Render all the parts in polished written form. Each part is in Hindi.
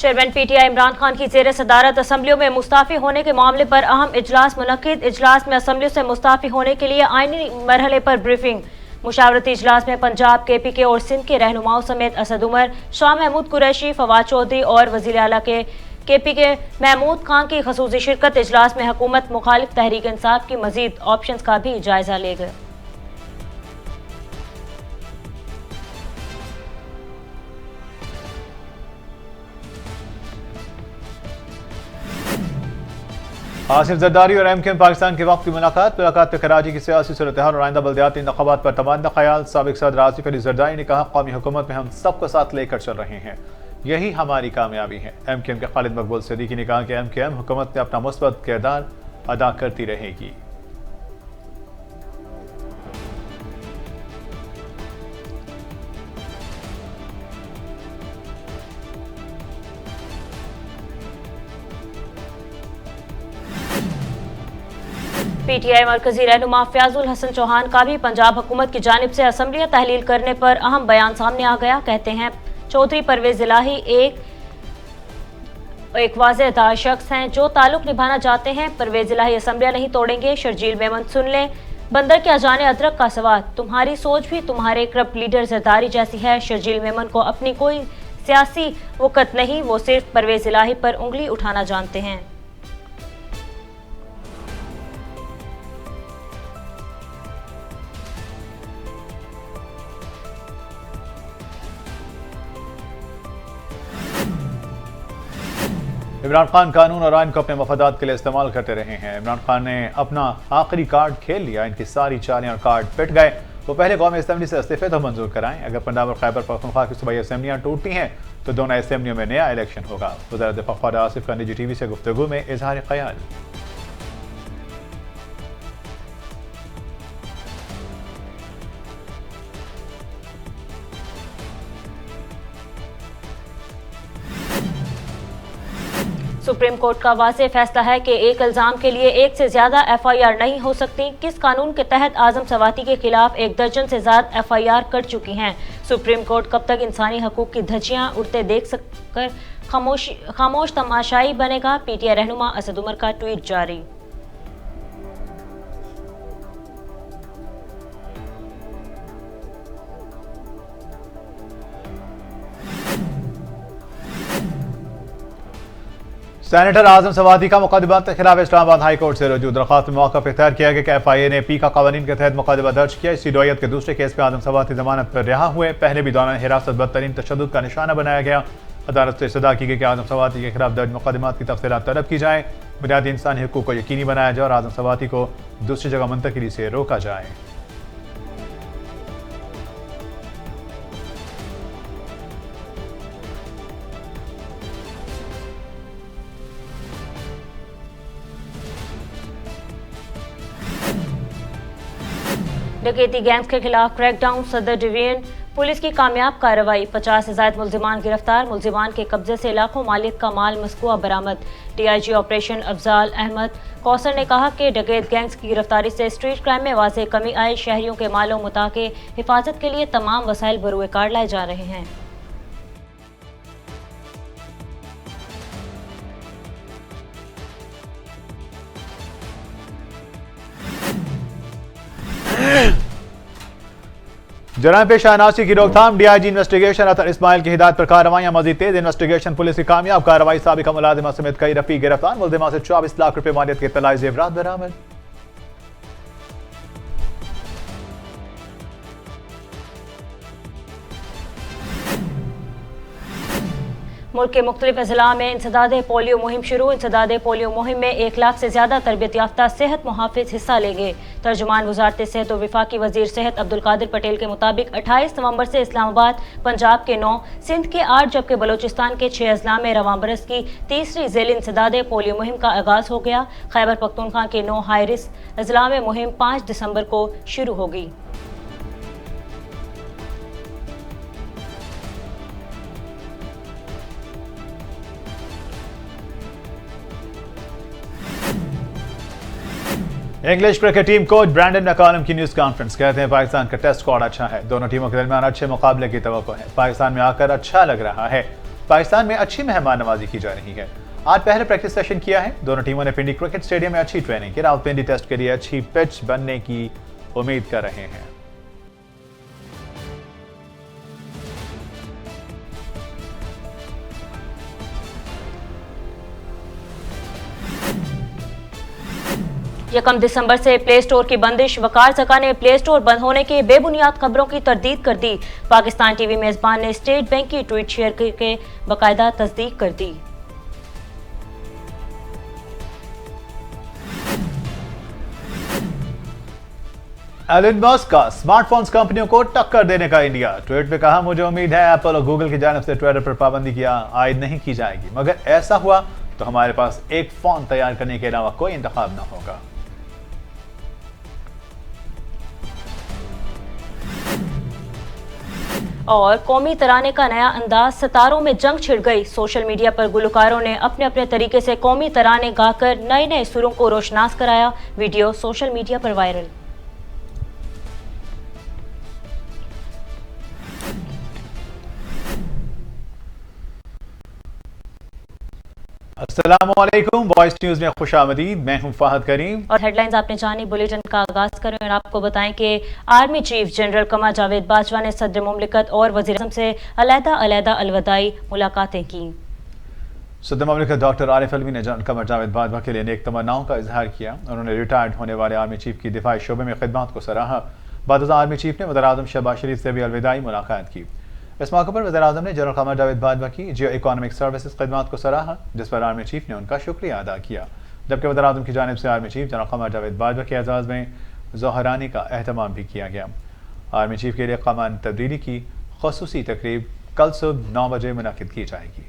चेयरमैन पीटीआई इमरान खान की जेर सदारत असम्बलियों में मुस्ताफी होने के मामले पर अहम इजलास मुनक्किद। इजलास में असम्बलियों से मुस्ताफी होने के लिए आईनी मरहले पर ब्रीफिंग। मुशावरती इजलास में पंजाब, केपीके और सिंध के रहनुमाओं समेत असद उमर, शाह महमूद कुरैशी, फवाद चौधरी और वजीर आला के केपीके महमूद खान की खसूसी शिरकत। इजलास में हुकूमत मुखालिफ तहरीक इंसाफ की मजीद ऑप्शंस का भी जायजा लेगा। आसिफ जरदारी और एमकेएम पाकिस्तान के वक्त की मुलाकात में कराची की सियासी सूरत हाल और आइंदा बल्दियाती इंतखाबात पर तबादला ख्याल। साबिक सदर आसिफ अली जरदारी ने कहा, कौमी हुकूमत में हम सबको साथ लेकर चल रहे हैं, यही हमारी कामयाबी है। एमकेएम के खालिद मकबूल सिद्दीकी ने कहा कि एमकेएम हुकूमत में अपना मुस्बत किरदार अदा करती रहेगी। पीटीआई मरकजी रहनुमा फयाजुल हसन चौहान का भी पंजाब हुकूमत की जानिब से असम्बलियाँ तहलील करने पर अहम बयान सामने आ गया। कहते हैं चौधरी परवेज इलाही एक वाज़ेहदार शख्स हैं जो ताल्लुक निभाना चाहते हैं। परवेज इलाही असम्बलियाँ नहीं तोड़ेंगे। शर्जील मेमन सुन लें, बंदर क्या जाने अदरक का सवाद। तुम्हारी सोच भी तुम्हारे करप्ट लीडर जरदारी जैसी है। शर्जील मेमन को अपनी कोई सियासी वक़्त नहीं, वो सिर्फ परवेज इलाही पर उंगली उठाना जानते हैं। इमरान खान कानून और आइन को अपने मफादात के लिए इस्तेमाल करते रहे हैं। इमरान खान ने अपना आखिरी कार्ड खेल लिया। इनकी सारी चालें और कार्ड पिट गए। वो पहले कौमी असेंबली से इस्तीफे तो मंजूर कराएं। अगर पंजाब और खैबर पख्तूनख्वा की सूबाई असेंबलियाँ टूटती हैं तो दोनों असेंबलियों में नया इलेक्शन होगा। वज़ीर दिफा ख्वाजा आसिफ का निजी टीवी से गुफ्तगू में इजहार ख्याल। सुप्रीम कोर्ट का वाज़ेह फैसला है कि एक इल्ज़ाम के लिए एक से ज्यादा एफआईआर नहीं हो सकती। किस कानून के तहत आजम सवाती के खिलाफ 1 दर्जन से ज्यादा एफआईआर कर चुकी हैं। सुप्रीम कोर्ट कब तक इंसानी हकूक की धज्जियां उड़ते देख सककर खामोश तमाशाई बनेगा। पीटीआई रहनुमा असद उमर का ट्वीट जारी। सेनेटर आजम सवाती का मुकदमा के खिलाफ इस्लामाबाद हाई कोर्ट से रजू। दरख्वास्त में मौका इख्तियार किया गया कि एफआईए ने पी का कानून के तहत मुकदमा दर्ज किया। इसी नौयत के दूसरे केस में आजम सवाती जमानत पर रिहा हुए। पहले भी दौरान हिरासत बदतरीन तशद्दुद का निशाना बनाया गया। अदालत से इस्तदा की गई कि आजम सवाती के खिलाफ दर्ज मुकदमात की तफसीलात तलब की जाए, बुनियादी इंसानी हकूक को यकीनी बनाया जाए और आजम सवाती को दूसरी जगह मुंतकिली से रोका जाए। डकैती गैंग्स के खिलाफ क्रैकडाउन। सदर डिवीजन पुलिस की कामयाब कार्रवाई। 50 से ज्यादा मुल्जिमान गिरफ्तार। मुल्जिमान के कब्जे से लाखों मालिक का माल मस्कुआ बरामद। डीआईजी ऑपरेशन अफजाल अहमद कौसर ने कहा कि डकैत गैंग्स की गिरफ्तारी से स्ट्रीट क्राइम में वाज़ेह कमी आई। शहरियों के मालों मुता के हिफाजत के लिए तमाम वसाइल बरूए कार लाए जा रहे हैं। जराइम पेशा अनासी की रोकथाम। डीआईजी इन्वेस्टिगेशन अतर इस्माइल की हिदायत पर कार्रवाइयां मजीद तेज। इन्वेस्टिगेशन पुलिस की कामयाब कार्रवाई। साबिका मुलाजिमा समेत कई रफी गिरफ्तार। मुलजिमा से 24 लाख रुपए मालियत के तलाई जेवरात बरामद। मुल्क के मुख्तलिफ अजला में इंसदाद पोलियो मुहिम शुरू। इंसदाद पोलियो मुहिम में 1 लाख से ज्यादा तरबियत याफ्ता सेहत मुहाफिज हिस्सा लेंगे। तर्जुमान वजारत सेहत और वफाकी वजीर सेहत अब्दुल कादिर पटेल के मुताबिक 28 नवंबर से इस्लामाबाद, पंजाब के 9, सिंध के 8 जबकि बलोचिस्तान के 6 अजला में रवां बरस की तीसरी झेल इंसदाद पोलियो मुहिम का आगाज हो गया। खैबर पख्तूनख्वा के 9 हाई रिस्क अजला में मुहिम 5 दिसंबर को शुरू होगी। English cricket team coach Brendon McCullum की न्यूज कॉन्फ्रेंस। कहते हैं पाकिस्तान का टेस्ट स्क्वाड अच्छा है। दोनों टीमों के दरमियान अच्छे मुकाबले की तवक्को है। पाकिस्तान में आकर अच्छा लग रहा है। पाकिस्तान में अच्छी मेहमान नवाजी की जा रही है। आज पहले प्रैक्टिस सेशन किया है। दोनों टीमों ने पिंडी क्रिकेट स्टेडियम में अच्छी ट्रेनिंग की। रावलपिंडी टेस्ट के लिए अच्छी पिच बनने की उम्मीद कर रहे हैं। यकम दिसंबर से प्ले स्टोर की बंदिश। वकार ज़का ने प्ले स्टोर बंद होने की बेबुनियाद खबरों की तरदीद कर दी। पाकिस्तान टीवी मेजबान ने स्टेट बैंक की ट्वीट शेयर करके बाकायदा तस्दीक कर दी। एलन मस्क का स्मार्टफोन्स कंपनियों को टक्कर देने का इंडिया। ट्वीट में कहा, मुझे उम्मीद है एप्पल और गूगल की जानिब से ट्विटर पर पाबंदी की आयद नहीं की जाएगी, मगर ऐसा हुआ तो हमारे पास एक फोन तैयार करने के अलावा कोई इंतखाब न होगा। और कौमी तराने का नया अंदाज, सितारों में जंग छिड़ गई। सोशल मीडिया पर गुलकारों ने अपने अपने तरीके से कौमी तराने गाकर नए नए सुरों को रोशनास कराया। वीडियो सोशल मीडिया पर वायरल। अस्सलामुअलैकुम, वॉइस न्यूज में खुशामदीद। मैं हूं फाहद करीम और हेडलाइंस आपने जानी। बुलेटिन का आगाज करें और आपको बताएं कि army chief general Qamar Javed Bajwa ने सदर मुमलिकत और वज़ीर-ए-आज़म से अलहदा अलविदाई मुलाकातें की। सदर मुमलिकत डॉक्टर आरिफ अलवी ने जनरल कमर जावेद बाजवा के लिए नेक तमन्नाओं का इजहार किया। उन्होंने रिटायर्ड होने वाले आर्मी चीफ की दिफाई शोबे में खिदमत को सराहा। बाद आर्मी चीफ ने वज़ीर-ए-आज़म शहबाज शरीफ से भी अलविदाई मुलाकात की। इस मौके पर वज़ीर-ए-आज़म ने जनरल कमर जावेद बाजवा की जियो इकोनॉमिक सर्विसेज खिदमत को सराहा, जिस पर आर्मी चीफ ने उनका शुक्रिया अदा किया। जबकि वज़ीर-ए-आज़म की जानिब से army chief general Qamar Javed Bajwa के एजाज़ में ज़ोहरानी का एहतमाम भी किया गया। आर्मी चीफ के लिए कमान तब्दीली की ख़ुसूसी तकरीब कल सुबह 9 बजे मुनक़िद की जाएगी।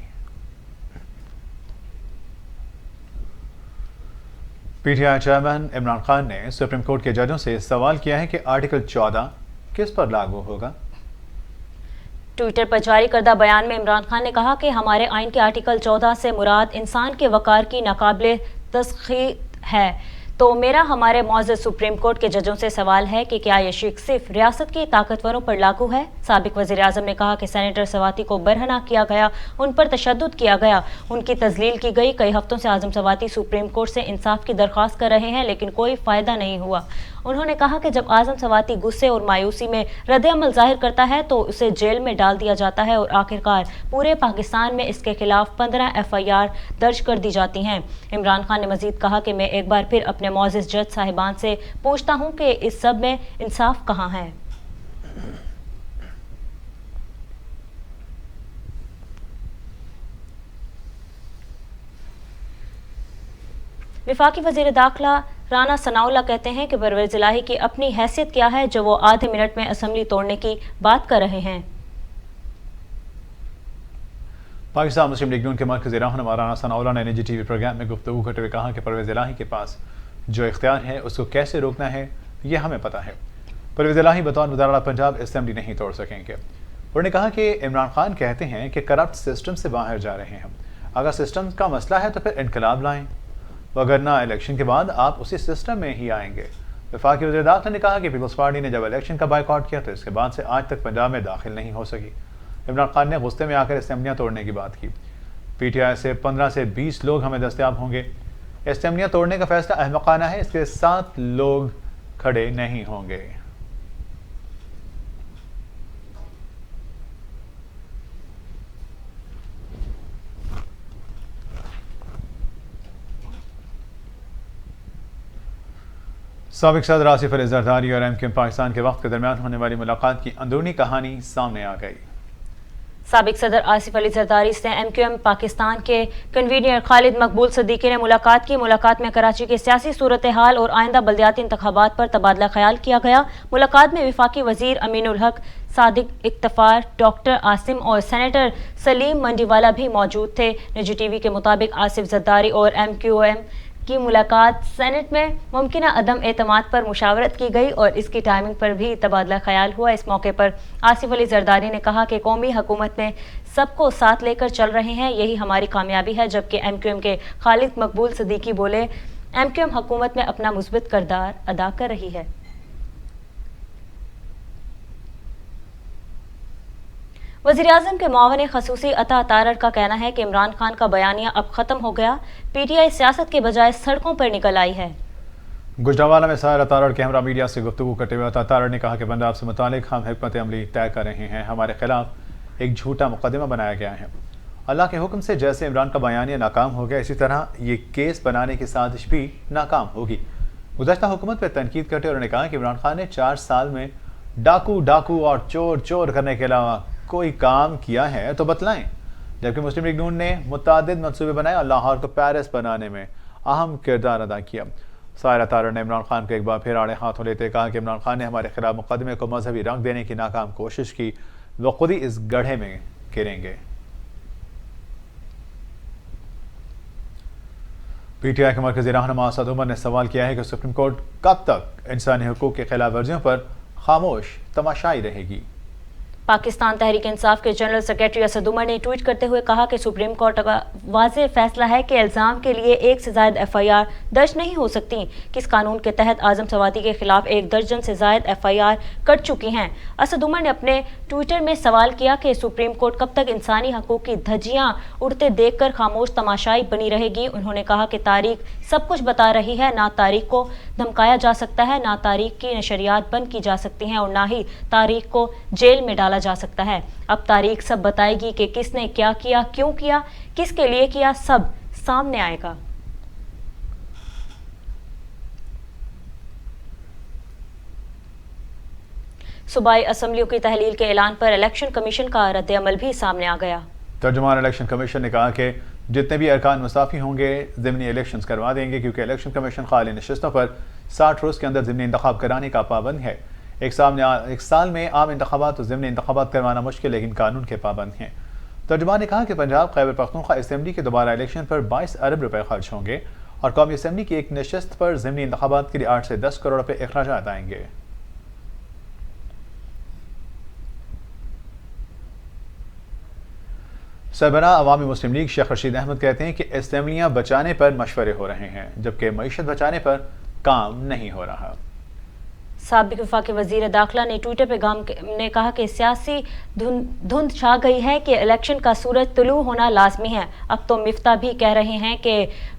PTI चेयरमैन इमरान खान ने सुप्रीम कोर्ट के जजों से सवाल किया है कि आर्टिकल 14 किस पर लागू होगा। ट्विटर पर जारी करदा बयान में इमरान खान ने कहा कि हमारे आइन के आर्टिकल 14 से मुराद इंसान के वकार की नाकाबिले तस्खीर है। तो मेरा हमारे मौजूद सुप्रीम कोर्ट के जजों से सवाल है कि क्या यह शिक सिर्फ रियासत के ताकतवरों पर लागू है। साबिक वज़ीर आज़म ने कहा कि सेनेटर सवाती को बरहना किया गया, उन पर तशद्दुद किया गया, उनकी तजलील की गई। कई हफ्तों से आज़म सवाती सुप्रीम कोर्ट से इंसाफ की दरख्वास्त कर रहे हैं, लेकिन कोई फ़ायदा नहीं हुआ। उन्होंने कहा कि जब आज़म सवाती गुस्से और मायूसी में रद्द-ए-अमल जाहिर करता है तो उसे जेल में डाल दिया जाता है और आखिरकार पूरे पाकिस्तान में इसके खिलाफ 15 FIR दर्ज कर दी जाती हैं। इमरान खान ने मजीद कहा कि मैं एक बार फिर अपने मौजूद जज साहिबान से पूछता हूँ कि इस सब में इंसाफ कहाँ है। वफाकी वज़ीर दाखिला राना सनाउल्लाह कहते हैं कि परवेज़ इलाही की अपनी हैसियत क्या है जो वो आधे मिनट में असम्बली तोड़ने की बात कर रहे हैं। पाकिस्तान मुस्लिम लीग नून के मरकज़ी रहनुमा राना सनाउल्लाह ने निजी TV प्रोग्राम में गुफ्तगू करते हुए कहा कि परवेज़ इलाही के पास जो इख्तियार है उसको कैसे रोकना है ये हमें पता है। परवेज़ इलाही बतौर वज़ीर आला पंजाब असम्बली नहीं तोड़ सकेंगे। उन्होंने कहा कि इमरान खान कहते हैं कि करप्ट सिस्टम से बाहर जा रहे हैं। अगर सिस्टम का मसला है तो फिर इनकलाब लाएं, वगरना इलेक्शन के बाद आप उसी सिस्टम में ही आएंगे। वफाकी वज़ीर दाखिला ने कहा कि पीपल्स पार्टी ने जब इलेक्शन का बायकॉट किया तो इसके बाद से आज तक पंजाब में दाखिल नहीं हो सकी। इमरान खान ने गुस्से में आकर असम्बलियाँ तोड़ने की बात की। PTI से 15 से 20 लोग हमें दस्तयाब होंगे। असम्बलियाँ तोड़ने का फैसला अहमकाना है, इसके साथ लोग खड़े नहीं होंगे। साबिक सदर आसिफ अली जरदारी और MQM पाकिस्तान के वक्त के दरमियान होने वाली मुलाकात की अंदरूनी कहानी सामने आ गई। साबिक सदर आसिफ अली जरदारी से MQM पाकिस्तान के कन्वीनर खालिद मकबूल सदीकी ने मुलाकात की। मुलाकात में कराची की सियासी सूरत हाल और आइंदा बल्दियाती इंतखाबात पर तबादला ख्याल किया गया। मुलाकात में वफाकी वजीर अमीनुल हक, सादिक इक्तफार, डॉक्टर आसिम और सेनेटर सलीम मंडीवाला भी मौजूद थे। निजी TV के मुताबिक आसिफ जरदारी और MQM की मुलाकात सेनेट में मुमकिना अदम एतमाद पर मुशावरत की गई और इसकी टाइमिंग पर भी तबादला ख्याल हुआ। इस मौके पर आसिफ अली जरदारी ने कहा कि कौमी हुकूमत में सबको साथ लेकर चल रहे हैं, यही हमारी कामयाबी है। जबकि MQM के खालिद मकबूल सदीकी बोले, MQM हुकूमत में अपना मुस्बित किरदार अदा कर रही है। वज़ीर-ए-आज़म के मुआविन ख़ुसूसी अता तारड़ का कहना है कि इमरान खान का बयानिया अब ख़त्म हो गया, PTI सियासत के बजाय सड़कों पर निकल आई है। गुजरांवाला में सारा तारड़ के हमरा मीडिया से गुफ्तगू करते हुए अता तारड़ ने कहा कि पंजाब से मुतालिक हम हिकमत अमली तय कर रहे हैं, हमारे खिलाफ एक झूठा मुकदमा बनाया गया है। अल्लाह के हुक्म से जैसे इमरान का बयानिया नाकाम हो गया, इसी तरह ये केस बनाने की साजिश भी नाकाम होगी। गुज़श्ता हुकूमत पर तनकीद करते उन्होंने कहा कि इमरान खान ने 4 साल में डाकू और चोर करने के अलावा कोई काम किया है तो बतलाएं। जबकि मुस्लिम लीग नून ने मुतादिद मनसूबे बनाए और लाहौर को पेरिस बनाने में अहम किरदार अदा किया। सायरा तारड़ ने इमरान खान को एक बार फिर आड़े हाथों लेते कहा कि इमरान खान ने हमारे खिलाफ मुकदमे को मजहबी रंग देने की नाकाम कोशिश की, वो खुद ही इस गड्ढे में गिरेंगे। PTI के मरकजी रहनुमा असद उमर ने सवाल किया है कि सुप्रीम कोर्ट कब तक इंसानी हकूक की खिलाफ वर्जियों पर खामोश तमाशाई रहेगी। पाकिस्तान तहरीक इंसाफ के जनरल सेक्रेटरी असद उमर ने ट्वीट करते हुए कहा कि सुप्रीम कोर्ट का वाज़ेह फैसला है कि इल्ज़ाम के लिए 1 से ज़ायद FIR दर्ज नहीं हो सकती। किस कानून के तहत आज़म सवाती के खिलाफ 1 दर्जन से ज़ायद FIR कट चुकी हैं। असद उमर ने अपने ट्विटर में सवाल किया कि सुप्रीम कोर्ट कब तक इंसानी हकूक की धज्जियाँ उड़ते देख कर खामोश तमाशाई बनी रहेगी। उन्होंने कहा कि तारीख सब कुछ बता रही है, ना तारीख को धमकाया जा सकता है, ना तारीख की नशरियात बंद की जा सकती हैं और ना ही तारीख को जेल में डाला जा सकता है। अब तारीख सब बताएगी कि किसने क्या किया, क्यों किया, किसके लिए किया, सब सामने आएगा। सूबाई असम्बलियों की तहलील के ऐलान पर इलेक्शन कमीशन का रद्द-ए-अमल भी सामने आ गया। तर्जुमान इलेक्शन कमीशन ने कहा कि जितने भी अरकान मुसाफी होंगे ज़िमनी इलेक्शंस करवा देंगे, क्योंकि इलेक्शन कमीशन खाली नशिस्तों पर 60 रोज़ के अंदर ज़िमनी इंतखाब कराने का पाबंद है। एक साल में आम इंतखाबात तो ज़िमनी इंतखाबात करवाना मुश्किल, लेकिन कानून के पाबंद हैं। तर्जुमान ने कहा कि पंजाब खैबर पख्तूनख्वा असेंबली के दोबारा इलेक्शन पर 22 अरब रुपए खर्च होंगे और कौमी असेंबली की एक नशिस्त पर ज़िमनी इंतखाबात के लिए 8 से 10 करोड़ रुपए अखराजात आएंगे। सरबराह अवामी मुस्लिम लीग शेख रशीद अहमद कहते हैं कि असेंबलियां बचाने पर मशवरे हो रहे हैं, जबकि मईशत बचाने पर काम नहीं हो रहा। साबिक वफाकी वज़ीर दाखिला ने ट्विटर पैगाम ने कहा कि सियासी धुंध छा गई है कि इलेक्शन का सूरज तुलू होना लाजमी है। अब तो मिफ्ता भी कह रहे हैं कि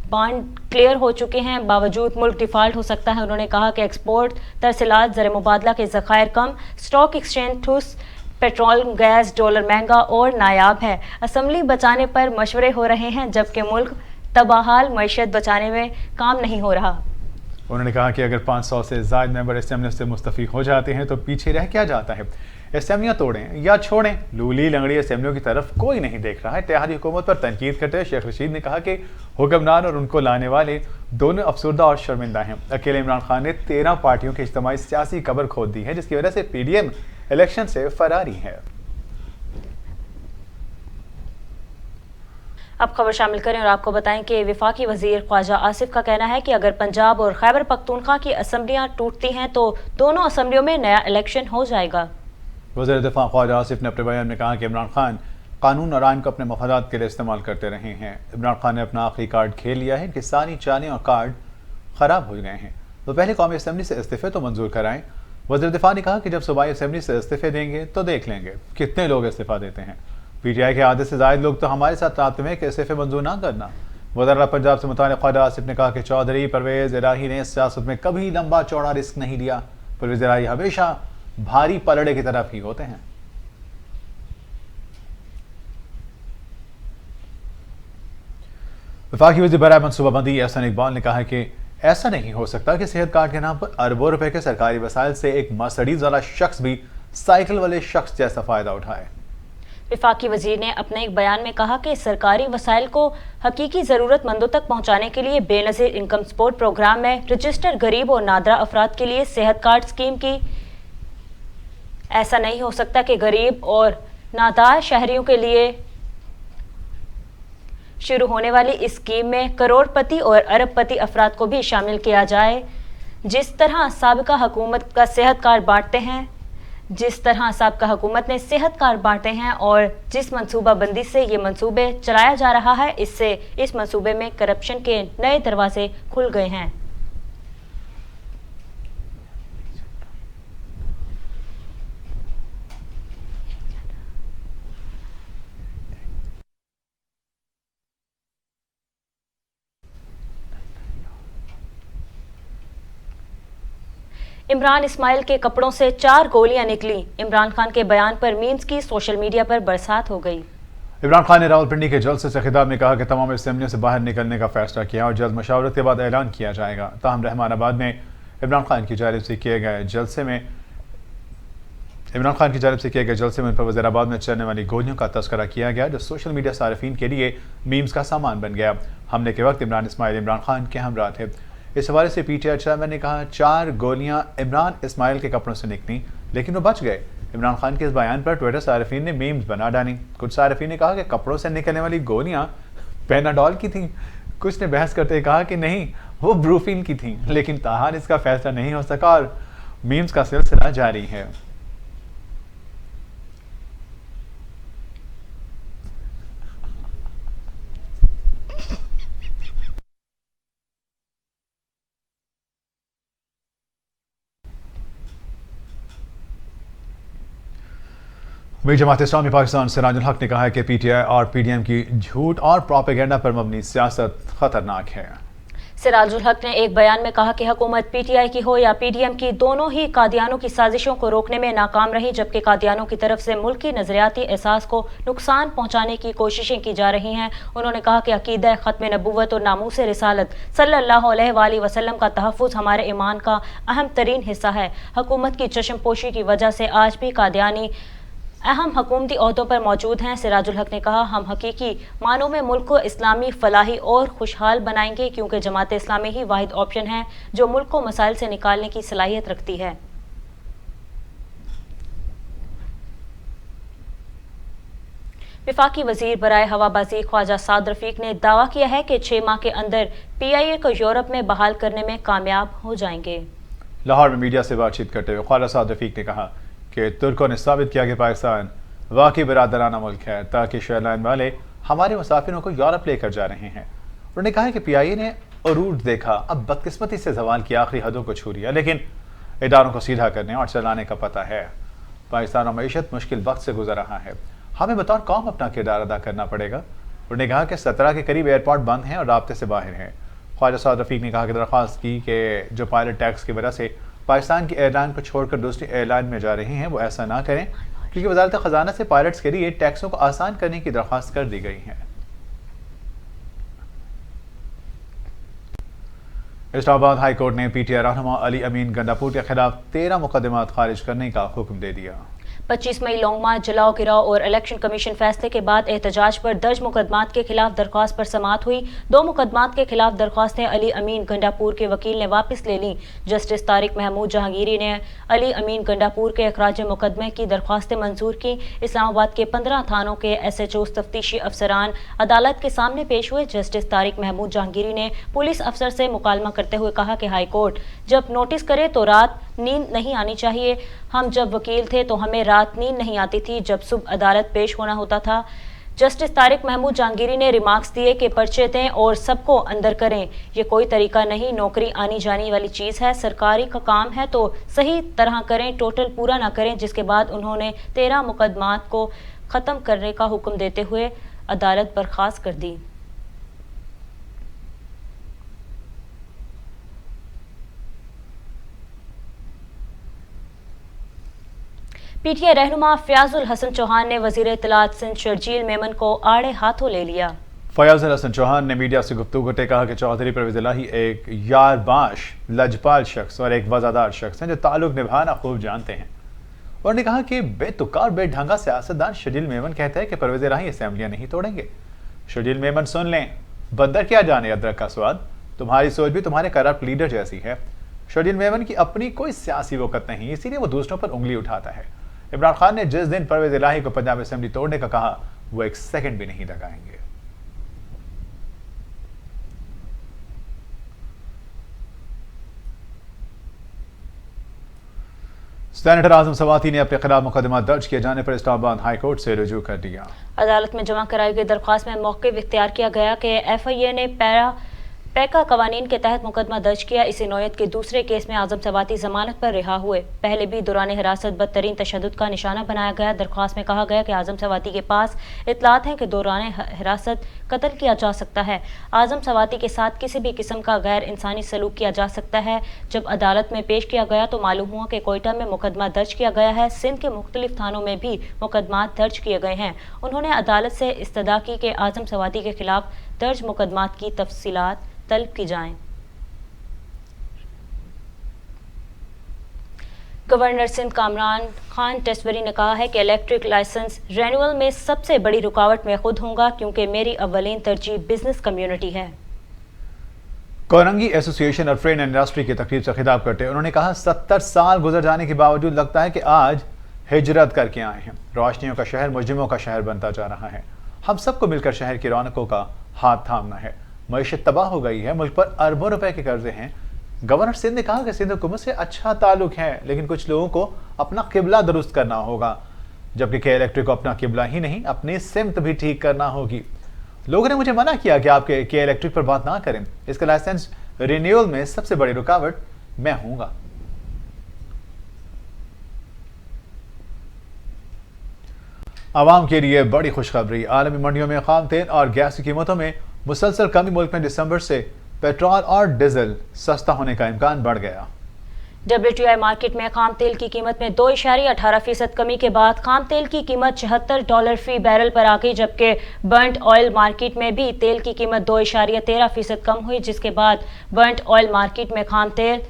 बॉन्ड क्लियर हो चुके हैं, बावजूद मुल्क डिफॉल्ट हो सकता है। उन्होंने कहा कि एक्सपोर्ट, तरसीलात, ज़र मुबादला के ज़खायर कम, स्टॉक एक्सचेंज ठुस, पेट्रोल, गैस, डॉलर महंगा और नायाब है। असम्बली बचाने पर मशवरे हो रहे हैं, जबकि मुल्क तबाहाल मईशत बचाने में काम नहीं हो रहा। उन्होंने कहा कि अगर 500 से ज़ायद मेंबर असेंबली से मुस्तफ़ी हो जाते हैं तो पीछे रह क्या जाता है। असेंबलियाँ तोड़ें या छोड़ें, लूली लंगड़ी असेंबलियों की तरफ कोई नहीं देख रहा है। इत्तेहादी हुकूमत पर तनकीद करते हुए शेख रशीद ने कहा कि हुक्मरान और उनको लाने वाले दोनों अफसरदा और शर्मिंदा हैं। अकेले इमरान खान ने 13 पार्टियों की इज्तिमाई सियासी कबर खोद दी है, जिसकी वजह से PDM इलेक्शन से फरारी है। अब खबर शामिल करें और आपको बताएं कि वफाकी वजीर ख्वाजा आसिफ का कहना है कि अगर पंजाब और खैबर पख्तूनख्वा की असम्बलियां टूटती हैं तो दोनों असम्बलियों में नया इलेक्शन हो जाएगा। वज़ीर दिफा ख्वाजा आसिफ ने अपने बयान में कहा कि इमरान खान कानून और आइन को अपने मफादात के लिए इस्तेमाल करते रहे हैं। इमरान खान ने अपना आखिरी कार्ड खेल लिया है, इनकी सारी चालें और कार्ड ख़राब हो गए हैं। तो पहले कौमी असम्बली से इस्तीफ़े तो मंजूर कराएं। वज़ीर दिफा ने कहा कि जब सूबाई असम्बली से इस्तीफ़े देंगे तो देख लेंगे कितने लोग इस्तीफ़ा देते हैं। PTI के आधे से ज़ायद लोग तो हमारे साथ राब्ते में कि इस्तीफ़े मंजूर ना करना। वज़ीर पंजाब से मुताल्लिक़ ख्वाजा आसिफ ने कहा कि चौधरी परवेज़ इलाही ने सियासत में कभी लंबा चौड़ा रिस्क नहीं लिया। परवेज़ इलाही हमेशा भारी पलड़े की तरफ ही होते हैं। वफाकी वज़ीर बराए मनसूबाबंदी एहसान इकबाल ने कहा कि ऐसा नहीं हो सकता कि सेहत कार्ड के नाम पर अरबों रुपए के सरकारी वसाइल से एक मर्सिडीज वाला शख्स भी साइकिल वाले शख्स जैसा फायदा उठाए। वफाकी वजीर ने अपने एक बयान में कहा कि सरकारी वसाइल को हकीकी ज़रूरतमंदों तक पहुँचाने के लिए बेनज़ीर इनकम सपोर्ट प्रोग्राम में रजिस्टर गरीब और नादरा अफराद के लिए सेहत कार्ड स्कीम की। ऐसा नहीं हो सकता कि गरीब और नादार शहरियों के लिए शुरू होने वाली इस स्कीम में करोड़पति और अरबपति अफराद को भी शामिल किया जाए। जिस तरह साबिका हुकूमत का सेहत कार्ड बांटते हैं, जिस तरह साबिका हुकूमत ने सेहत कार्ड बांटे हैं और जिस मनसूबाबंदी से ये मंसूबे चलाया जा रहा है, इससे इस मंसूबे में करप्शन के नए दरवाजे खुल गए हैं। इमरान इस्माइल के कपड़ों से 4 गोलियां निकली। इमरान खान के बयान पर मीम्स की सोशल मीडिया पर बरसात हो गई। इमरान खान ने रावलपिंडी के जलसे से खिताब में कहा कि तमाम असेंबलियों से बाहर निकलने का फैसला किया और जल्द मशावरत के बाद ऐलान किया जाएगा। ताहम रहमानाबाद में इमरान खान की जानिब से किए गए जलसे में उन पर वज़ीराबाद में चलने वाली गोलियों का तस्करा किया गया, जो सोशल मीडिया सारिफीन के लिए मीम्स का सामान बन गया। हमले के वक्त इमरान इस्माइल इमरान खान के हमरा थे। इस हवाले से पीटीआई चेयरमैन ने कहा, 4 गोलियां इमरान इस्माइल के कपड़ों से निकली लेकिन वो बच गए। इमरान खान के इस बयान पर ट्विटर सारिफीन ने मीम्स बना डाली। कुछ सारिफीन ने कहा कि कपड़ों से निकलने वाली गोलियां पेनाडॉल की थीं। कुछ ने बहस करते कहा कि नहीं, वो ब्रूफिन की थीं, लेकिन ताहार इसका फैसला नहीं हो सका और मीम्स का सिलसिला जारी है। मीर जमात इस्लामी पाकिस्तान सिराजुल हक ने कहा है कि पीटीआई और पीडीएम की झूठ और प्रोपेगेंडा पर मबनी सियासत खतरनाक है। सिराजुल हक ने एक बयान में कहा कि हुकूमत पीटीआई की हो या पीडीएम की, दोनों ही कादियानों की साजिशों को रोकने में नाकाम रही, जबकि कादियानों की तरफ से मुल्की नजरियाती एहसास को नुकसान पहुंचाने की कोशिशें की जा रही हैं। उन्होंने कहा कि अकीदा खत्म नबूवत और नामूस रिसालत सल्लल्लाहु अलैहि वसल्लम का तहफ़्फ़ुज़ हमारे ईमान का अहम तरीन हिस्सा है। हुकूमत की चश्मपोशी की वजह से आज भी कादियानी अहम हुकूमती ओहदों पर मौजूद हैं। सिराजुल हक ने कहा, हम हकीकी मानों में मुल्क को इस्लामी फलाही और खुशहाल बनाएंगे, क्योंकि जमात इस्लामी ही वाहिद ऑप्शन है जो मुल्क को मसाइल से निकालने की सलाहियत रखती है। विफाकी वजीर बराए हवाबाजी ख्वाजा साद रफीक ने दावा किया है कि 6 माह के अंदर PIA को यूरोप में बहाल करने में कामयाब हो जाएंगे। लाहौर में मीडिया से बातचीत करते हुए ख्वाजा साद रफीक ने कहा कि तुर्कों ने साबित किया कि पाकिस्तान वाकई बिरादराना मुल्क है, ताकि एयरलाइन वाले हमारे मुसाफिरों को यूरोप लेकर जा रहे हैं। उन्होंने कहा कि PIA ने अरूज देखा, अब बदकिस्मती से जवाल की आखिरी हदों को छू लिया, लेकिन इदारों को सीधा करने और चलाने का पता है। पाकिस्तान और मईशत मुश्किल वक्त से गुजर रहा है, हमें बतौर कौम अपना किरदार अदा करना पड़ेगा। उन्होंने कहा कि 17 के करीब एयरपोर्ट बंद हैं और राब्ते से बाहर हैं। ख्वाजा साद रफीक ने कहा कि दरख्वास्त की कि जो पायलट टैक्स की वजह से पाकिस्तान की एयरलाइन को छोड़कर दूसरी एयरलाइन में जा रहे हैं, वो ऐसा ना करें, क्योंकि वजारत खजाना से पायलट्स के लिए टैक्सों को आसान करने की दरख्वास्त कर दी गई है। इस्लामाबाद हाई कोर्ट ने पीटीआई रहनुमा अली अमीन गंडापुर के खिलाफ 13 मुकदमात खारिज करने का हुक्म दे दिया। 25 मई लॉन्ग मार्च, जलाओ गिराओ और इलेक्शन कमीशन फैसले के बाद एहतजाज पर दर्ज मुकदमात के खिलाफ दरख्वास्त पर समाअत हुई। 2 मुकदमात के खिलाफ दरख्वास्तें अली अमीन गंडापुर के वकील ने वापस ले ली। जस्टिस तारिक महमूद जहांगीरी ने अली अमीन गंडापुर के अखराज मुकदमे की दरख्वास्तें मंजूर की। इस्लामाबाद के 15 थानों के SHOs तफ्तीशी अफसरान अदालत के सामने पेश हुए। जस्टिस तारिक महमूद जहांगीरी ने पुलिस अफसर से मुकालमा करते हुए कहा कि हाई कोर्ट जब नोटिस करे तो रात नींद नहीं आनी चाहिए। हम जब वकील थे तो हमें रात नींद नहीं आती थी जब सुबह अदालत पेश होना होता था। जस्टिस तारिक महमूद जहांगीरी ने रिमार्क्स दिए कि पर्चे दें और सबको अंदर करें, ये कोई तरीका नहीं, नौकरी आनी जानी वाली चीज़ है, सरकारी का काम है तो सही तरह करें, टोटल पूरा ना करें। जिसके बाद उन्होंने 13 मुकदमात को ख़त्म करने का हुक्म देते हुए अदालत बर्खास्त कर दी। पीटीआई रहनुमा फयाजुल हसन चौहान ने वजीर इत्तलात सिंध शर्जील मेमन को आड़े हाथों ले लिया। फयाजुल हसन चौहान ने मीडिया से गुफ्तगू करते कहा कि चौधरी परवेज़ इलाही एक यारबाश, लजपाल शख्स और एक वज़ादार शख्स हैं जो ताल्लुक निभाना खूब जानते हैं। उन्होंने कहा कि बेतुका और बेढंगा सियासतदान शर्जील मेमन कहता है कि परवेज़ इलाही असेंबलियां नहीं तोड़ेंगे। शर्जील मेमन सुन लें, बंदर क्या जाने अदरक का स्वाद, तुम्हारी सोच भी तुम्हारे करप्ट लीडर जैसी है। शर्जील मेमन की अपनी कोई सियासी वक़्त नहीं, इसीलिए वो दूसरों पर उंगली उठाता है। इमरान खान ने जिस दिन परवेज़ इलाही को पंजाब असेंबली तोड़ने का कहा, वो 1 सेकंड भी नहीं लगाएंगे। सेनेटर आजम सवाती ने अपने खिलाफ मुकदमा दर्ज किए जाने पर इस्लामाबाद हाई कोर्ट से रुजू कर दिया। अदालत में जमा कराई गई दरख्वास्त में मौक़िफ़ इख्तियार किया गया कि FIA ने पैका कवानीन के तहत मुकदमा दर्ज किया। इसी नौयत के दूसरे केस में आजम सवाती जमानत पर रिहा हुए। पहले भी दौरान हिरासत बदतरीन तशद्दुद का निशाना बनाया गया। दरख्वास्त में कहा गया कि आजम सवाती के पास इतलात हैं कि दौरान हिरासत कत्ल किया जा सकता है। आजम सवाती के साथ किसी भी किस्म का गैर इंसानी सलूक किया जा सकता है। जब अदालत में पेश किया गया तो मालूम हुआ कि कोयटा में मुकदमा दर्ज किया गया है। सिंध के मुख्तलिफ थानों में भी मुकदमा दर्ज किए गए हैं। उन्होंने अदालत से इस्तदा की कि आजम सवाती के खिलाफ दर्ज मुकदमात की तफसीलात तलब की जाएं। गवर्नर सिंध कामरान खान टेस्वरी ने कहा है कि इलेक्ट्रिक लाइसेंस रेन्यूअल में सबसे बड़ी रुकावट मैं खुद होऊंगा, क्योंकि मेरी अव्वलीन तरजीह बिजनेस कम्युनिटी है। कोरंगी एसोसिएशन और ट्रेन इंडस्ट्री की तकरीब से खिताब करते हुए उन्होंने कहा, 70 साल गुजर जाने के बावजूद लगता है कि आज हिजरत करके आए हैं। रोशनियों का शहर मुजरिमों का शहर बनता जा रहा है। हम सबको मिलकर शहर की रौनकों का हाथ थामना है। मईशत तबाह हो गई है, मुल्क पर अरबों रुपए के कर्जे हैं। गवर्नर सिंध ने कहा कि सिंध हुकूमत से अच्छा ताल्लुक है, लेकिन कुछ लोगों को अपना किबला दुरुस्त करना होगा, जबकि के इलेक्ट्रिक को अपना किबला ही नहीं अपनी सिमत भी ठीक करना होगी। लोगों ने मुझे मना किया कि आप के इलेक्ट्रिक पर बात ना करें। इसका लाइसेंस रिन्यूअल में सबसे बड़ी रुकावट मैं हूंगा। आवाम के लिए बड़ी खुशखबरी। आलमी मंडियों में खाम तेल और गैस की कीमतों में मुसलसल कमी। मुल्क में दिसंबर से पेट्रोल और डीजल सस्ता होने का इम्कान बढ़ गया। WTI मार्केट में खाम तेल की कीमत में 2.18% कमी के बाद खाम तेल की कीमत $76 फी बैरल पर आ गई, जबकि बर्न्ट ऑयल मार्केट में भी तेल की कीमत 2.13% कम हुई, जिसके बाद बर्न्ट ऑयल मार्केट में खाम तेल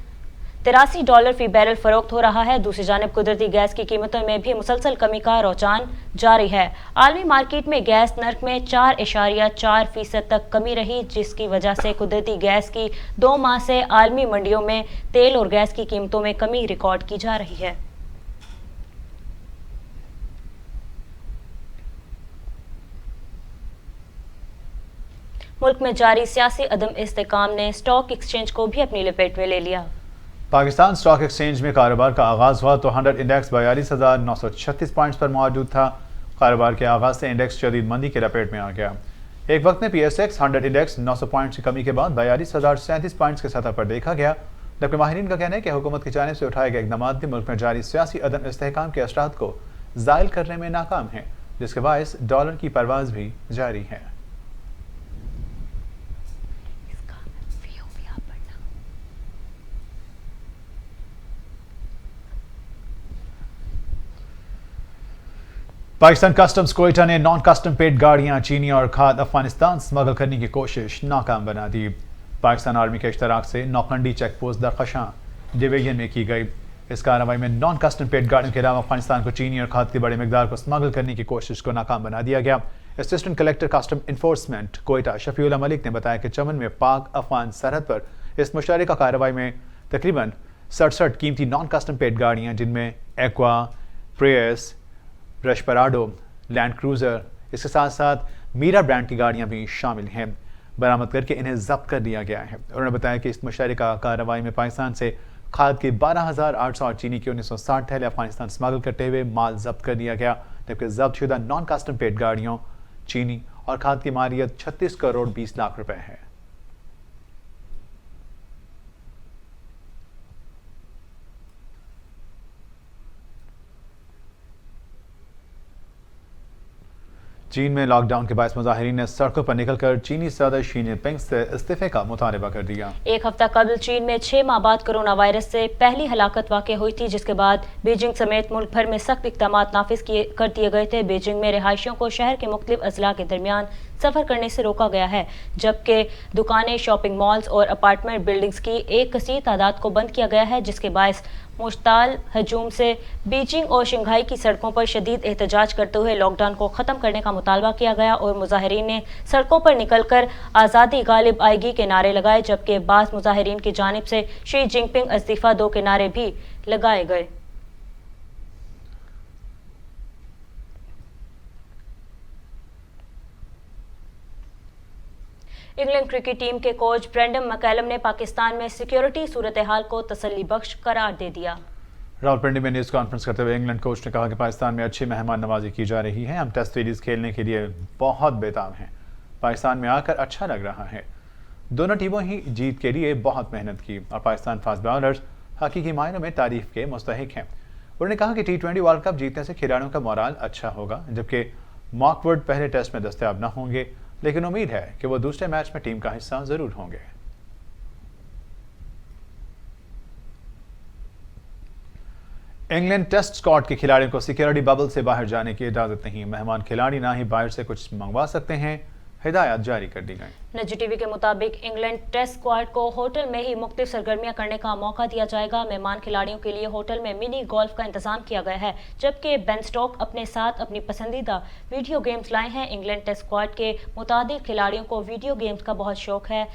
$83 फी बैरल फरोख्त हो रहा है। दूसरी जानब कुदरती गैस की कीमतों में भी मुसलसल कमी का रुझान जारी है। आलमी मार्केट में गैस नर्क में 4.4% तक कमी रही, जिसकी वजह से कुदरती गैस की 2 माह से आलमी मंडियों में तेल और गैस की कीमतों में कमी रिकॉर्ड की जा रही है। मुल्क में जारी सियासी अदम इस्तेकाम ने स्टॉक एक्सचेंज को भी अपनी लपेट में ले लिया। पाकिस्तान स्टॉक एक्सचेंज में कारोबार का आगाज हुआ तो 100 इंडेक्स 42,936 पॉइंट्स पर मौजूद था। कारोबार के आगाज से इंडेक्स शदीद मंदी के लपेट में आ गया। एक वक्त में PSX 100 इंडेक्स 900 पॉइंट्स की कमी के बाद 42,037 पॉइंट्स की सतह पर देखा गया। जबकि माहिरीन का कहना है कि हुकूमत की जानिब से उठाए गए इक़दाम भी मुल्क में जारी सियासी अदम इस्तेहकाम के असरात को ज़ायल करने में नाकाम है, जिसके बायस डॉलर की परवाज भी जारी है। पाकिस्तान कस्टम्स कोयटा ने नॉन कस्टम पेड गाड़ियां, चीनी और खाद अफगानिस्तान स्मगल करने की कोशिश नाकाम बना दी। पाकिस्तान आर्मी के इश्तराक से नौखंडी चेक पोस्ट दरखशां डिवीजन में की गई। इस कार्रवाई में नॉन कस्टम पेड गाड़ियों के अलावा अफगानिस्तान को चीनी और खाद की बड़ी मिकदार को स्मगल करने की कोशिश को नाकाम बना दिया गया। Assistant collector custom enforcement Quetta Shafiullah Malik ने बताया कि चमन में पाक अफगान सरहद पर इस मुश्तरका कार्रवाई में तकरीबन 67 कीमती नॉन कस्टम पेड गाड़ियाँ, जिनमें एक्वा, प्रेयस, रशपराडो, लैंड क्रूजर, इसके साथ साथ मीरा ब्रांड की गाड़ियां भी शामिल हैं, बरामद करके इन्हें जब्त कर लिया गया है। उन्होंने बताया कि इस मुशतरका कार्रवाई में पाकिस्तान से खाद के 12,800 और चीनी के 1960 थैले अफगानिस्तान स्मगल करते हुए माल जब्त कर लिया गया, जबकि जब्त शुदा नॉन कस्टम पेड गाड़ियों, चीनी और खाद की मालियत 36 करोड़ 20 लाख रुपए है। चीन में लॉकडाउन के बाद मुजाहिरीन ने सड़कों पर निकलकर चीनी सदर शी जिनपिंग से इस्तीफे का मुतालबा कर दिया। एक हफ्ता कबल चीन में 6 माह बाद कोरोना वायरस से पहली हलाकत वाक़ हुई थी, जिसके बाद बीजिंग समेत मुल्क भर में सख्त इक़दाम नाफिज कर दिए गए थे। बीजिंग में रिहायशियों को शहर के मुख्तलिफ अजला के दरमियान सफ़र करने से रोका गया है, जबकि दुकानें, शॉपिंग मॉल्स और अपार्टमेंट बिल्डिंग्स की एक कसीर तादाद को बंद किया गया है, जिसके बायस मुश्ताल हजूम से बीजिंग और शंघाई की सड़कों पर शदीद एहतजाज करते हुए लॉकडाउन को ख़त्म करने का मुतालबा किया गया और मुजाहिरीन ने सड़कों पर निकलकर आज़ादी गालिब आएगी के नारे लगाए, जबकि बाज़ मुजाहिरीन की जानिब से शी जिनपिंग इस्तीफ़ा दो के नारे भी लगाए गए। इंग्लैंड क्रिकेट टीम के कोच ब्रेंडन मैकलम ने पाकिस्तान में सिक्योरिटी सूरत हाल को तसल्ली बख्श करार दे दिया। रावलपिंडी में न्यूज़ कॉन्फ्रेंस करते हुए इंग्लैंड कोच ने कहा कि पाकिस्तान में अच्छी मेहमान नवाजी की जा रही है। हम टेस्ट सीरीज खेलने के लिए बहुत बेताब हैं। पाकिस्तान में आकर अच्छा लग रहा है। दोनों टीमों ही जीत के लिए बहुत मेहनत की और पाकिस्तान फास्ट बॉलर्स हकीकी मायनों में तारीफ के मुस्तहिक हैं। उन्होंने कहा कि T20 वर्ल्ड कप जीतने से खिलाड़ियों का मोराल अच्छा होगा, जबकि मार्क वुड पहले टेस्ट में दस्तयाब न होंगे, लेकिन उम्मीद है कि वो दूसरे मैच में टीम का हिस्सा जरूर होंगे। इंग्लैंड टेस्ट स्क्वाड के खिलाड़ियों को सिक्योरिटी बबल से बाहर जाने की इजाजत नहीं। मेहमान खिलाड़ी ना ही बाहर से कुछ मंगवा सकते हैं, हिदायत जारी कर दी गई। निजी टीवी के मुताबिक इंग्लैंड टेस्ट स्क्वाड को होटल में ही मुख्तलिफ सरगर्मियां करने का मौका दिया जाएगा। मेहमान खिलाड़ियों के लिए होटल में मिनी गोल्फ का इंतजाम किया गया है, जबकि बेन स्टोक अपने साथ अपनी पसंदीदा वीडियो गेम्स लाए हैं। इंग्लैंड टेस्ट स्क्वाड के मुताबिक खिलाड़ियों को वीडियो गेम्स का बहुत शौक है।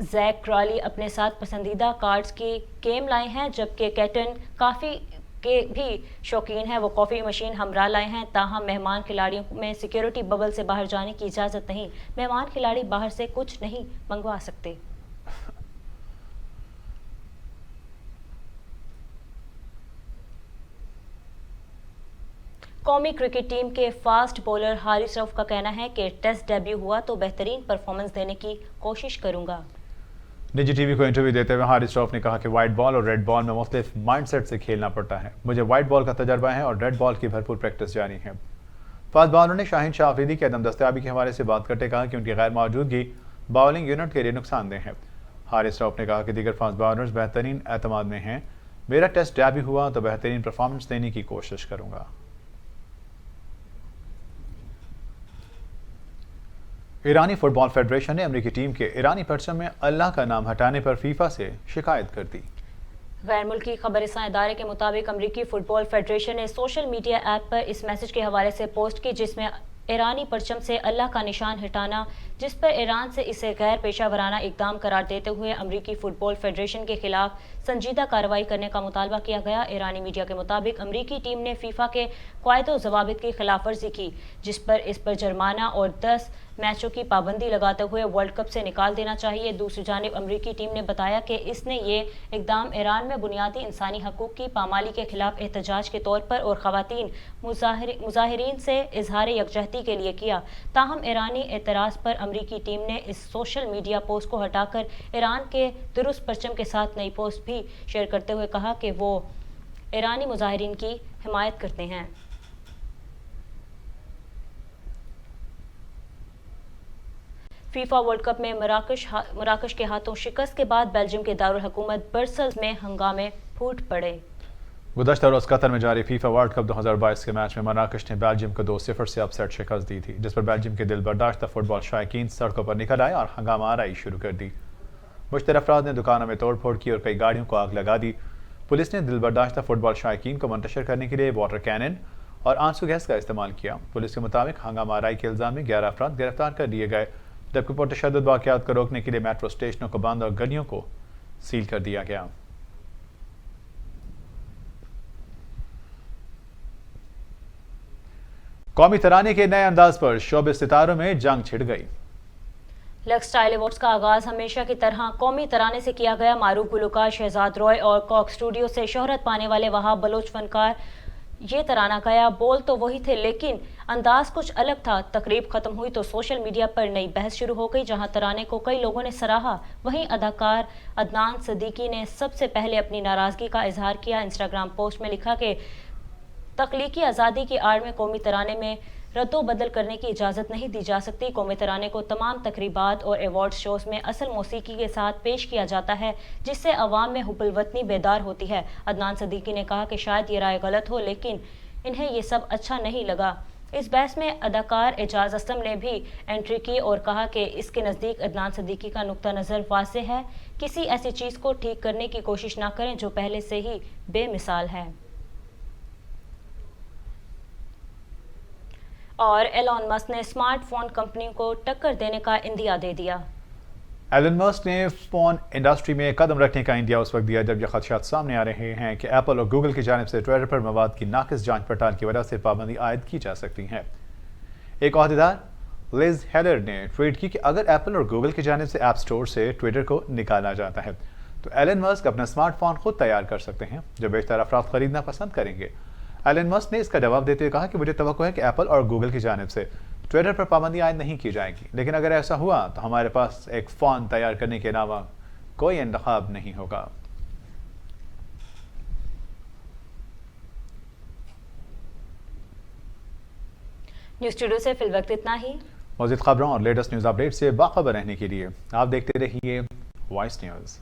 जैक क्रॉली अपने साथ पसंदीदा कार्ड्स की गेम लाए हैं, जबकि कैटन काफ़ी के भी शौकीन है। वो कॉफ़ी मशीन हमरा लाए हैं। ताहम मेहमान खिलाड़ियों में सिक्योरिटी बबल से बाहर जाने की इजाज़त नहीं। मेहमान खिलाड़ी बाहर से कुछ नहीं मंगवा सकते। कौमी क्रिकेट टीम के फास्ट बॉलर हारिस रऊफ का कहना है कि टेस्ट डेब्यू हुआ तो बेहतरीन परफॉर्मेंस देने की कोशिश करूंगा। निजी टीवी को इंटरव्यू देते हुए हारिस रऊफ ने कहा कि वाइट बॉल और रेड बॉल में मुख्तलिफ माइंडसेट से खेलना पड़ता है। मुझे वाइट बॉल का तजर्बा है और रेड बॉल की भरपूर प्रैक्टिस जारी है। फास्ट बॉलर ने शाहीन शाह अफरीदी के अदम दस्तयाबी के हवाले से बात करते कहा कि उनकी गैर मौजूदगी बॉलिंग यूनिट के लिए नुकसानदेह है। हारिस रऊफ ने कहा कि दीगर फास्ट बॉलर्स बेहतरीन एतमाद में हैं। मेरा टेस्ट डेब्यू हुआ तो बेहतरीन परफॉर्मेंस देने की कोशिश करूंगा। ईरानी फुटबॉल फेडरेशन ने अमेरिकी टीम के ईरानी परचम में अल्लाह का नाम हटाने पर फीफा से शिकायत कर दी। गैर मुल्की खबरसां इदारे के मुताबिक अमेरिकी फुटबॉल फेडरेशन ने सोशल मीडिया ऐप पर इस मैसेज के हवाले से पोस्ट की, जिसमें ईरानी परचम से अल्लाह का निशान हटाना, जिस पर ईरान से इसे गैर पेशा वराना इकदाम करार देते हुए अमेरिकी फुटबॉल फेडरेशन के खिलाफ संजीदा कार्रवाई करने का मुतालबा किया गया। ईरानी मीडिया के मुताबिक अमेरिकी टीम ने फीफा के क़वायदो ज़वाबित की खिलाफ वर्जी की, जिस पर इस पर जुर्माना और 10 मैचों की पाबंदी लगाते हुए वर्ल्ड कप से निकाल देना चाहिए। दूसरी जानिब अमेरिकी टीम ने बताया कि इसने ये इकदाम ईरान में बुनियादी इंसानी हकूक़ की पामाली के खिलाफ एहतजाज के तौर पर और ख़वातीन मुजाहिरीन से इजहार यकजहती के लिए किया। ताहम ईरानी एतराज़ पर अमेरिकी टीम ने इस सोशल मीडिया पोस्ट को हटाकर ईरान के दुरुस्त परचम के साथ नई पोस्ट भी शेयर करते हुए कहा कि वो ईरानी मुजाहिरीन की हिमायत करते हैं। फीफा वर्ल्ड कप में मराकश के हाथों शिकस्त के बाद बेल्जियम के दारुल हुकूमत ब्रसेल्स में हंगामे फूट पड़े। गुज़श्ता रोज़ कतर में जारी फीफा वर्ल्ड कप 2022 के मैच में मराकश ने बेल्जियम को 2-0 से अपसेट शिकस्त दी थी, जिस पर बेल्जियम के दिल बर्दाश्त फुटबॉल शायकीन सड़कों पर निकल आए और हंगामा आराई शुरू कर दी। मुश्तर अफराद ने दुकानों में तोड़ फोड़ की और कई गाड़ियों को आग लगा दी। पुलिस ने दिल बर्दाश्त फुटबॉल शायकीन को मुंतशिर करने के लिए वाटर कैनन और आंसू गैस का इस्तेमाल किया। पुलिस के मुताबिक हंगामा आराई के इल्ज़ाम में 11 अफराद गिरफ्तार कर लिए गए, जबकि पुरतशद्दुद वाक़यात को रोकने के लिए मेट्रो स्टेशनों को बंद और गलियों को सील कर दिया गया। कौमी तराने के नए अंदाज पर शोबे सितारों में जंग छिड़ गई। लक्स स्टाइल अवार्ड्स का आगाज हमेशा की तरह कौमी तराने से किया गया। मारूफ गुलकार शहजाद रॉय और कॉक स्टूडियो से शोहरत पाने वाले वहाब बलोच फनकार ये तराना गाया। बोल तो वही थे लेकिन अंदाज कुछ अलग था। तकरीब खत्म हुई तो सोशल मीडिया पर नई बहस शुरू हो गई, जहां तराने को कई लोगों ने सराहा। वहीं अदाकार अदनान सदीकी ने सबसे पहले अपनी नाराजगी का इजहार किया। इंस्टाग्राम पोस्ट में लिखा कि तख्लीकी आज़ादी की आड़ में कौमी तराने में रद्दो बदल करने की इजाज़त नहीं दी जा सकती। कौमी तराने को तमाम तकरीबात और अवार्ड शोज़ में असल मौसीकी के साथ पेश किया जाता है, जिससे अवाम में हुब्बुल वतनी बेदार होती है। अदनान सदीकी ने कहा कि शायद ये राय गलत हो, लेकिन इन्हें ये सब अच्छा नहीं लगा। इस बहस में अदाकार एजाज असलम ने भी एंट्री की और कहा कि इसके नज़दीक अदनान सदीकी का नुक्ता नज़र वाज़ेह है। किसी ऐसी चीज़ को ठीक करने की कोशिश ना करें जो पहले से ही बेमिसाल है। और एलन मस्क ने स्मार्टफोन कंपनियों को टक्कर देने का इंदिया दे दिया। एलन मस्क ने फोन इंडस्ट्री में कदम रखने का इंदिया उस वक्त दिया जब यह खदशात सामने आ रहे हैं कि एप्पल और गूगल की जानिब से ट्विटर पर मवाद की नाकिस जांच पड़ताल की वजह से पाबंदी आयद की जा सकती है। एक अहदेदार लिज हेलर ने ट्वीट की कि अगर एप्पल और गूगल की जानिब से ऐप स्टोर से ट्विटर को निकाला जाता है तो एलन मस्क अपना स्मार्टफोन खुद तैयार कर सकते हैं जो बेशतर अफराद खरीदना पसंद करेंगे। एलन मस्क ने इसका जवाब देते हुए कहा कि मुझे तवक्को है कि एप्पल और गूगल की जानिब से ट्विटर पर पाबंदी आयद नहीं की जाएगी, लेकिन अगर ऐसा हुआ तो हमारे पास एक फ़ॉन्ट तैयार करने के अलावा कोई इंतखाब नहीं होगा। न्यूज़ स्टूडियो से फिल वक्त इतना ही। मज़ीद खबरों और लेटेस्ट न्यूज़ अपडेट से बाखबर रहने के लिए आप देखते रहिए वॉइस न्यूज़।